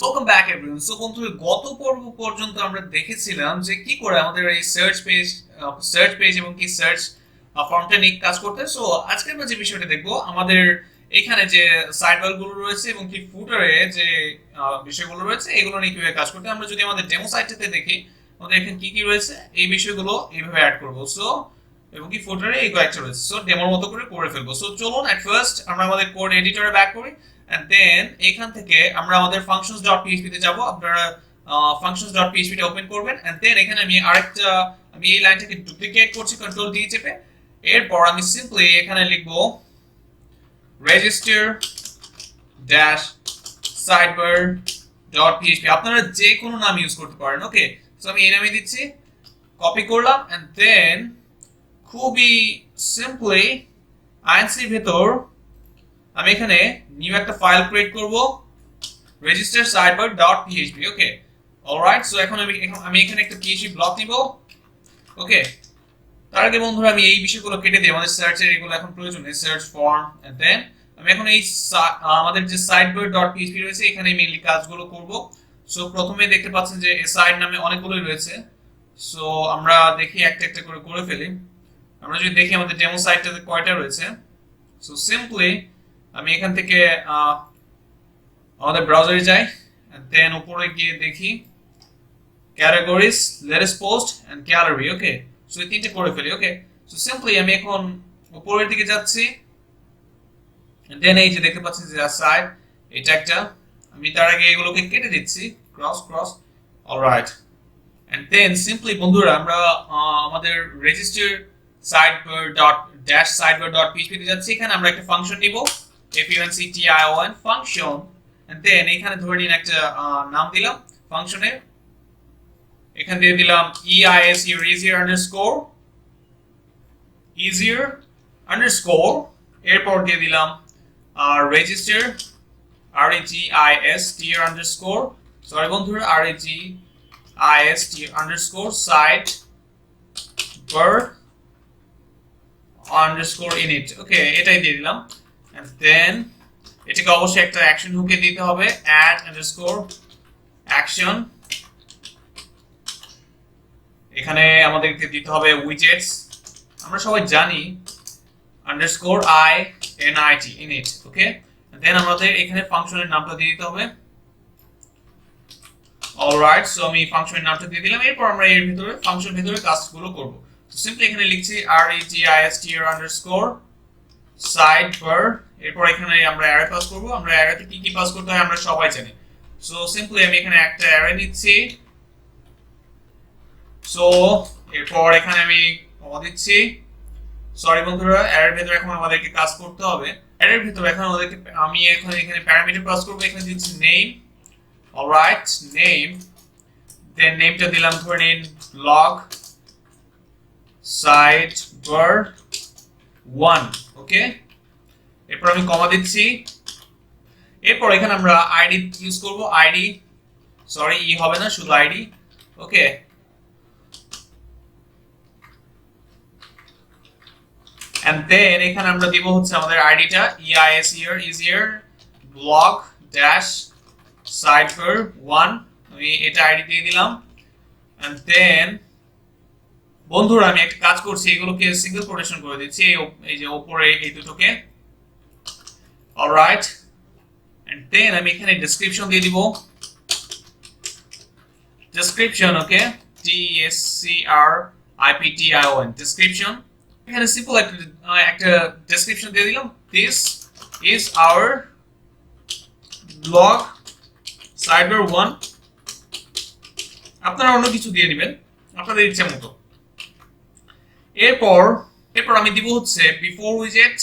Welcome back everyone. So বন্ধুরা, গত পর্ব পর্যন্ত আমরা দেখেছিলাম যে কি করে আমাদের এই সার্চ পেজ এবং কি সার্চ ফর্মটা নিয়ে কাজ করতে। সো আজকে আমরা যে বিষয়টা দেখবো, আমাদের এখানে যে সাইডবার গুলো রয়েছে এবং কি ফুটারে যে বিষয়গুলো রয়েছে এগুলো নিয়ে কিভাবে কাজ করতে। আমরা যদি আমাদের ডেমো সাইটটাতে দেখি, আমাদের এখানে কি কি রয়েছে এই বিষয়গুলো এইভাবে অ্যাড করবো। সো এবং কি ফুটারে এই কয়েকটা রয়েছে, সো ডেমোর মতো করে ফেলবো। সো চলুন এট ফার্স্ট আমরা আমাদের কোড এডিটরে ব্যাক করি, and then এখান থেকে আমরা আমাদের functions.php তে যাব। আপনারা functions.php টা ওপেন করবেন, and then এখানে আমি এই লাইনটাকে ডুপ্লিকেট করছি কন্ট্রোল ডি চেপে। এরপর আমি সিম্পলি এখানে লিখব register dash sidebar dot PHP. আপনারা যে কোনো নাম ইউজ করতে পারেন। ওকে, সো আমি এই নামে দিচ্ছি, কপি করলাম, and then খুবই সিম্পলি আইএনসির ভেতর আমি এখানে নিউ একটা ফাইল ক্রিয়েট করব, register sidebar.php। ওকে, অলরাইট। সো এখন আমি এখানে একটা পিএইচপি ব্লক নিব। ওকে, তার আগে বন্ধুরা আমি এই বিষয়গুলো কেটে দিই, আমাদের সার্চের এগুলো এখন প্রয়োজন নেই, সার্চ ফর্ম। এন্ড দেন আমি এখন এই আমাদের যে sidebar.php রয়েছে এখানে মেইনলি কাজগুলো করব। সো প্রথমে দেখতে পাচ্ছেন যে সাইড নামে অনেকগুলোই রয়েছে। সো আমরা দেখি একটা একটা করে ফেলি। আমরা যদি দেখি আমাদের ডেমো সাইটটাতে কয়টা রয়েছে। সো সিম্পলি আমি এখান থেকে আমাদের ব্রাউজারে যাই, দেন উপরে গিয়ে দেখি categories, latest post and gallery. Okay, so এই তিনটে করে ফেলি। ওকে, সো সিম্পলি আমি এখন উপরের দিকে যাচ্ছি, দেন এই যে দেখতে পাচ্ছেন যে সাইড, এটা একটা। আমি তার আগে এগুলোকে কেটে দিচ্ছি, cross. Alright, and then simply বন্ধুরা আমরা আমাদের রেজিস্টার sidebar.php তে যাচ্ছি। এখানে আমরা একটা ফাংশন নিব, function ফাংশন, এন্ড দেন এখানে ধরে নিন একটা নাম দিলাম ফাংশনের। এখান দিয়ে দিলাম easier underscore, এরপর দিয়ে দিলাম register sidebar underscore init। ওকে, এটাই দিয়ে দিলাম, and then এটাকে অবশ্যই একটা অ্যাকশন হুকে দিতে হবে, add underscore action। এখানে আমাদেরকে দিতে হবে widgets, আমরা সবাই জানি underscore init। ওকে, দেন আমাদের এখানে ফাংশনের নামটা দিয়ে দিতে হবে। অলরাইট, সো আমি ফাংশনের নামটা দিয়ে দিলাম। এরপর আমরা এর ভিতরে ফাংশন ভিতরে কাজগুলো করব। তো সিম্পলি এখানে লিখছি register_sidebar। এরপর এখানে আমরা অ্যারে পাস করব। আমরা অ্যারেতে কি কি পাস করতে হয় আমরা সবাই জানি। সো সিম্পলি আমি এখানে একটা অ্যারে নিচ্ছি। সো এরপর এখানে আমি কমা দিচ্ছি। সরি বন্ধুরা, অ্যারের ভিতরে এখন আমাদেরকে কাজ করতে হবে। অ্যারের ভিতরে এখন আমি এখন এখানে প্যারামিটার পাস করব। এখানে দিচ্ছি নেম। অলরাইট, নেম, দেন নেমটা দিলাম ধরে নিন ব্লগ sidebar 1। ওকে, এরপর আমি কমা দিচ্ছি। এরপর এখানে আমরা আইডি ইউজ করব, আইডি, সরি ই হবে না, শুধু আইডি। ওকে, এন্ড দেন এখানে আমরা দিব হচ্ছে আমাদের আইডিটা easier blog dash sidebar 1। আমি এটা আইডি দিয়ে দিলাম, এন্ড দেন বন্ধুরা আমি একটা কাজ করছি, এগুলোকে সিঙ্গেল কোটেশন করে দিচ্ছি, এই যে উপরে এই দুটোকে। অলরাইট, এন্ড দেন আমি এখানে ডেসক্রিপশন দিয়ে দিব, ডেসক্রিপশন। ওকে, DESCRIPTION, ডেসক্রিপশন। এখানে সিম্পল একটা ডেসক্রিপশন দিয়ে দিলাম, this is our blog sidebar 1। আপনারা অন্য কিছু দিয়ে নেবেন আপনাদের ইচ্ছা মতো। এরপর আমি দিব হচ্ছে বিফোর উইজেট,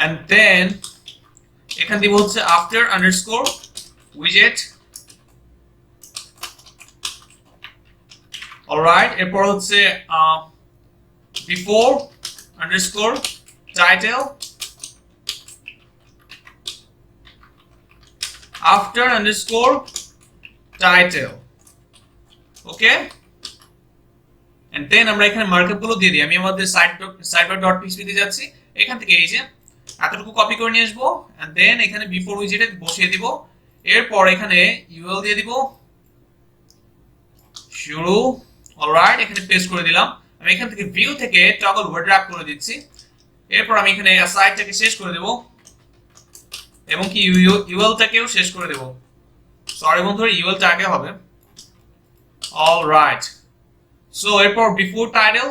and then এখানে দিব হচ্ছে আফটার আন্ডারস্কোর উইজেট। অলরাইট, এরপর হচ্ছে before underscore title, after underscore title. Okay, and then আমরা এখানে মার্কআপ গুলো দিয়ে দিই। আমি আমাদের sidebar.php তে যাচ্ছি, এখান থেকে এই যে এতটুকু কপি করে নিয়ে আসবো এন্ড দেন এখানে বিফোর উইজেটে বসিয়ে দিব। এরপর এখানে ইউএল দিয়ে দিব শুরু। অলরাইট, এখানে পেস্ট করে দিলাম। আমি এখান থেকে ভিউ থেকে টগল ওয়ার্ড র‍্যাপ করে দিচ্ছি। এরপর আমি এখানে সাইটটাকে শেষ করে দেব এবং কি ইউএলটাকেও শেষ করে দেব। সরি বন্ধুরা, ইউএলটা আগে হবে। অলরাইট, সো এরপর বিফোর টাইটেল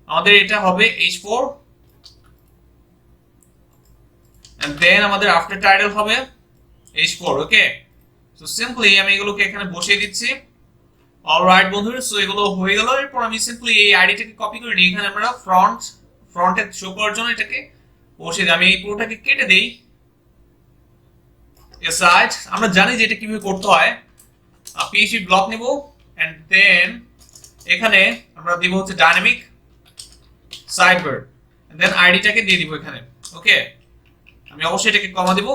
আমাদের এটা হবে h4 and then আমাদের আফটার টাইটেল হবে h4। ওকে, সো সিম্পলি আমি এগুলোকে এখানে বসিয়ে দিচ্ছি। অলরাইট বন্ধুরা, সো এগুলো হয়ে গেল। এরপর আমি সিম্পলি এই আইডিটাকে কপি করে নিই। এখানে আমরা ফ্রন্টে শো করার জন্য এটাকে বসিয়ে দিই। আমি এই পুরোটাকে কেটে দেই সাইড। আমরা জানি যে এটা কিভাবে করতে হয়। পিএইচপি ব্লক নেব এন্ড দেন এখানে আমরা দিব হচ্ছে ডাইনামিক সাইডবার এন্ড দেন আইডিটাকে দিয়ে দিব এখানে। ওকে, আমি অবশ্যই এটাকে কমা দিব।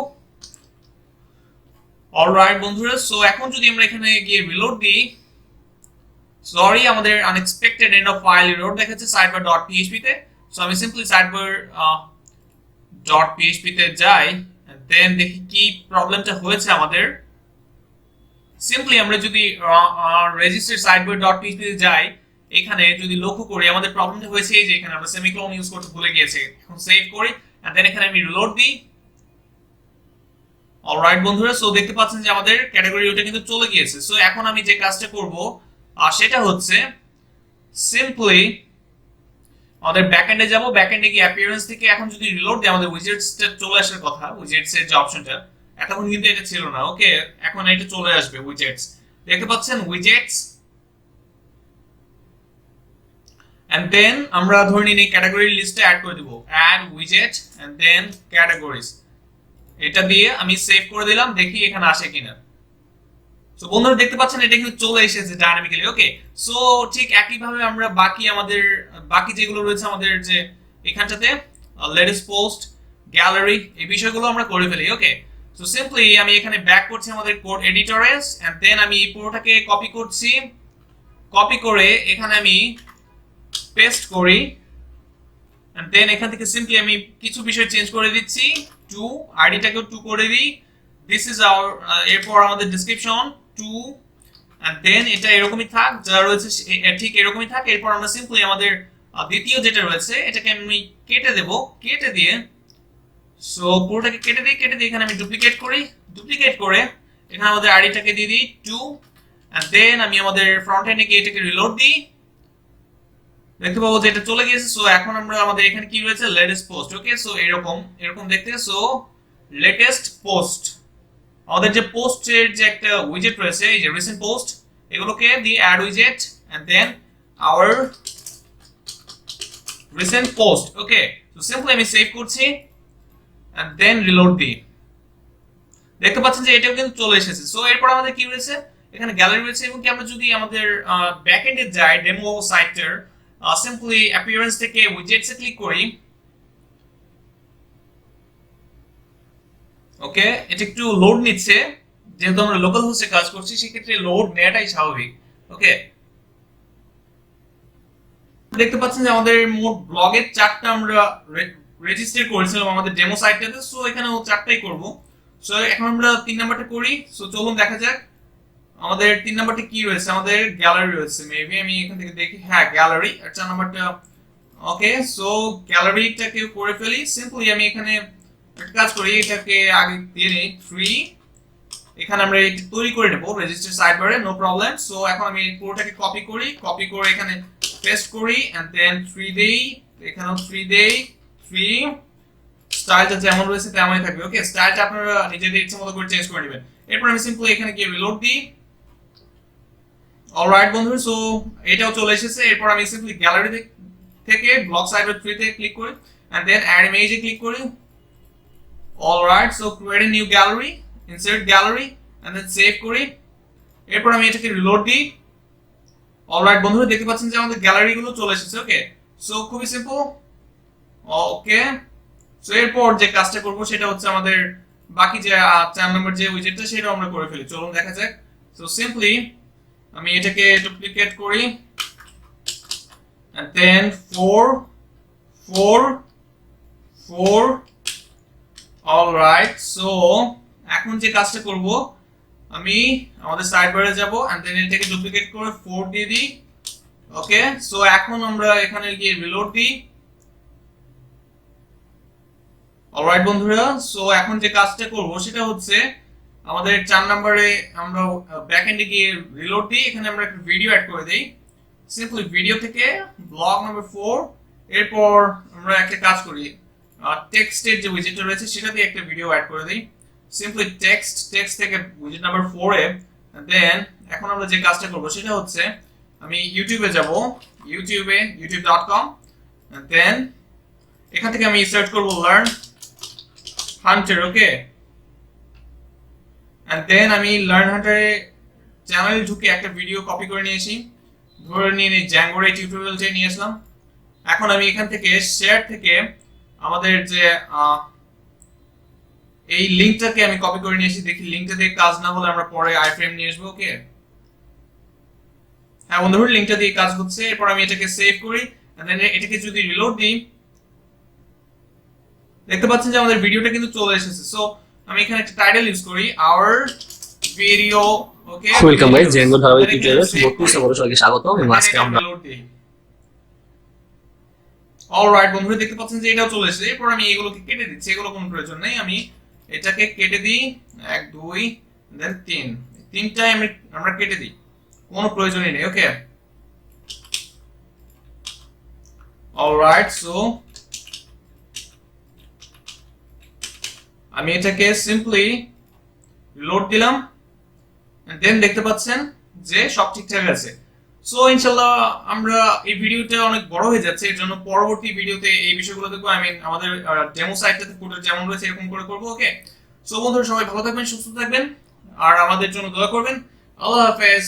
অলরাইট বন্ধুরা, সো এখন যদি আমরা এখানে গিয়ে রিলোড দিই, সরি আমাদের unexpected end of file error দেখাচ্ছে সাইডবার ডট পিএইচপি তে। সো আমি সিম্পলি সাইডবার ডট পিএইচপি তে যাই এন্ড দেন দেখি কি প্রবলেমটা হয়েছে আমাদের। সিম্পলি আমরা যদি রেজিস্টার সাইডবার ডট পিএইচপি তে যাই, এখানে যদি লক্ষ্য করি আমাদের প্রবলেমটা হয়েছে এই যে এখানে আমরা সেমিকোলন ইউজ করতে ভুলে গিয়েছি। এখন সেভ করি এন্ড দেন এখানে আমি রিলোড দিই। অলরাইট বন্ধুরা, সো দেখতে পাচ্ছেন যে আমাদের ক্যাটাগরি ওটা কিন্তু চলে গিয়েছে। সো এখন আমি যে কাজটা করব সেটা হচ্ছে সিম্পলি আমাদের ব্যাকএন্ডে যাব। ব্যাকএন্ডে গিয়ে অ্যাপিয়ারেন্স থেকে এখন যদি রিলোড দিই আমাদের উইজেটসটা চলে আসার কথা। উইজেটস এর যে অপশনটা এতক্ষণ কিন্তু এটা ছিল না। ওকে, এখন এটা চলে আসবে উইজেটস। দেখতে পাচ্ছেন উইজেটস এন্ড দেন আমরা ধরে নিই ক্যাটাগরি লিস্টে অ্যাড করে দিব অ্যাড উইজেট এন্ড দেন ক্যাটাগরিজ। এটা দিয়ে আমি সেভ করে দিলাম, দেখি এখানে আসে কিনা। সো বন্ধুরা দেখতে পাচ্ছেন এটা কিন্তু চলে এসেছে ডাইনামিক্যালি। ওকে, সো ঠিক একই ভাবে আমরা বাকি যেগুলো রয়েছে আমাদের যে এখানটাতে লেটেস্ট পোস্ট, গ্যালারি, এই বিষয়গুলো আমরা করে ফেলি। ওকে, সো সিম্পলি আমি এখানে ব্যাক করছি আমাদের কোড এডিটরে এন্ড দেন আমি এই পুরোটাকে কপি করছি। কপি করে এখানে আমি পেস্ট করি এন্ড দেন এখান থেকে সিম্পলি আমি কিছু বিষয় চেঞ্জ করে দিচ্ছি। টু আইডিটাকেও 2 করে দিই। দিস ইজ আওয়ার, এরপর আমাদের ডেসক্রিপশন 2 এন্ড দেন এটা এরকমই থাক, যা রয়েছে ঠিক এরকমই থাক। এরপর আমরা সিম্পলি আমাদের দ্বিতীয় যেটা রয়েছে এটাকে আমি কেটে দেব। কেটে দিয়ে সো পুরোটাকে কেটে দিই এখানে আমি ডুপ্লিকেট করে এখানে আমাদের আইডিটাকে দিয়ে দিই 2 এন্ড দেন আমি আমাদের ফ্রন্ট এন্ডে গিয়ে এটাকে রিলোড দিই। দেখতে পাবো যে এটা চলে গিয়েছে। সো এখন আমরা আমাদের এখানে কি রয়েছে লেটেস্ট পোস্ট। ওকে, সো এরকম দেখতে। সো লেটেস্ট পোস্ট আমাদের যে পোস্টের যে একটা উইজেট রয়েছে এই যে রিসেন্ট পোস্ট, এগুলোকে দি অ্যাড উইজেট and then our recent post. Okay, so simply আমি সেভ করছি এন্ড দেন রিলোড দিই। দেখতে পাচ্ছেন যে এটাও কিন্তু চলে এসেছে। সো এরপর আমাদের কি রয়েছে এখানে গ্যালারি রয়েছে এবং কি আমরা যদি আমাদের ব্যাকএন্ডে যাই ডেমো সাইটের সিম্পলি অ্যাপিয়ারেন্স থেকে উইজেটসে ক্লিক করি। ওকে, এটা একটু লোড নিচ্ছে যেহেতু আমরা লোকাল হোস্টে কাজ করছি, সেক্ষেত্রে লোড নেওয়াটাই স্বাভাবিক। ওকে, দেখতে পাচ্ছেন যে আমাদের মোট ব্লগের 4টা আমরা রেজিস্টার করেছিলাম আমাদের ডেমো সাইটটাতে। সো এখানেও 4টাই করব। সো এখন আমরা 3 নাম্বারটা করি। সো চলুন দেখা যাক আমাদের 3 নাম্বারটা কি রয়েছে। আমাদের গ্যালারি রয়েছে, মেবি আমি এখান থেকে দেখি। হ্যাঁ, গ্যালারি। আর 4 নাম্বারটা ওকে, সো গ্যালারিটাকে করে ফেলি। সিম্পলি আমি এখানে একটা কাজ করি, এটাকে আগে দিয়ে নেই 3। এখানে আমরা এটা তৈরি করে নেব রেজিস্টার সাইডবারে, নো প্রবলেম। সো এখন আমি পুরোটাকে কপি করে এখানে পেস্ট করি এন্ড দেন 3 দেই, এখানেও 3 দেই। 3 স্টাইলটা যেমন রয়েছে তেমনই থাকবে। ওকে, স্টাইলটা আপনারা নিজেদের ইচ্ছে মতো করে চেঞ্জ করে নেবেন। এরপর আমি সিম্পলি এখানে গিয়ে রিলোড দিই। অলরাইট বন্ধুরা, সো এটাও চলে এসেছে। এরপর আমি সিম্পলি গ্যালারি থেকে ব্লক সাইডবার 3 তে ক্লিক করি এন্ড দেন অ্যাড ইমেজে ক্লিক করি। Alright, so create a new gallery, insert gallery and then save করি। এরপর আমি এটাকে রিলোড দিই। অলরাইট বন্ধুরা, দেখতে পাচ্ছেন যে আমাদের গ্যালারি গুলো চলে এসেছে। ওকে, সো খুবই সিম্পল। ওকে, সো এরপর যে কাজটা করব সেটা হচ্ছে আমাদের বাকি যে 4 নম্বর যে উইজেটটা সেটা আমরা করে ফেলি। চলুন দেখা যাক। সো সিম্পলি আমি এটাকে ডুপ্লিকেট করি and then 4 4 4 অলরাইট সো এখন যে কাজটা করব আমি আমাদের সাইডবারে যাব এন্ড দেন এটাকে ডুপ্লিকেট করে 4 দিয়ে দিই ওকে সো এখন আমরা এখানে গিয়ে রিলোড দিই অলরাইট বন্ধুরা সো এখন যে কাজটা করব সেটা হচ্ছে আমাদের 4 নম্বরে আমরা ব্যাকএন্ডে গিয়ে রিলোড দিই এখানে আমরা একটা ভিডিও অ্যাড করে দেই সিম্পলি ভিডিও থেকে ব্লক নাম্বার 4 এরপর আমরা একটা কাজ করি টেক্সটের যে উইজেটটা রয়েছে সেটা দিয়ে একটা ভিডিও অ্যাড করে দেই সিম্পলি টেক্সট থেকে উইজেট নাম্বার 4 এ দেন এখন আমরা যে কাজটা করব সেটা হচ্ছে আমি ইউটিউবে যাব ইউটিউবে youtube.com দেন এখান থেকে আমি সার্চ করব learn hunter okay and then আমি লার্ন হান্টারে চ্যানেলে ঢুকে একটা ভিডিও কপি করে নিয়েছি ধরে নিয়ে এই জ্যাঙ্গোর এই টিউটোরিয়ালটা নিয়ে আসলাম এখন আমি এখান থেকে শেয়ার থেকে আমাদের যে এই লিংকটাকে আমি কপি করে নিয়েছি দেখি লিংকটা দিয়ে কাজ না হলে আমরা পরে আইফ্রেম নিয়ে আসবো ওকে হ্যাঁ বন্ধুরা লিংকটা দিয়ে কাজ হচ্ছে এরপর আমি এটাকে সেভ করি এন্ড দেন এটাকে যদি রিলোড দিই দেখতে পাচ্ছেন যে আমাদের ভিডিওটা কিন্তু চলে এসেছে সো আমি এখানে একটা টাইটেল ইউজ করি hour video okay welcome guys Django ধারাবাহিক টিউটোরিয়ালে বত্রিশে বড় সবাইকে স্বাগত এবং আজকে আমরা অলরাইট বন্ধুরা দেখতে পাচ্ছেন যে এটাও চলে এসেছে এরপর আমি এগুলোকে কেটে দিচ্ছি এগুলো কোনো প্রয়োজন নেই আমি এটাকে কেটে দিই 1 2 দেন 3 তিনটাই আমরা কেটে দিই কোনো প্রয়োজনই নেই ওকে অলরাইট সো আমি এটাকে সিম্পলি রিলোড দিলাম এন্ড দেন দেখতে পাচ্ছেন যে সব ঠিকঠাক আছে সো ইনশাআল্লাহ আমরা এই ভিডিওটা অনেক বড় হয়ে যাচ্ছে এর জন্য পরবর্তী ভিডিওতে এই বিষয়গুলো দেখব আই মিন আমাদের ডেমো সাইটটাতে ফুটেজ যেমন রয়েছে এরকম করে করব ওকে সো বন্ধুরা সবাই ভালো থাকবেন সুস্থ থাকবেন আর আমাদের জন্য দোয়া করবেন আল্লাহ হাফেজ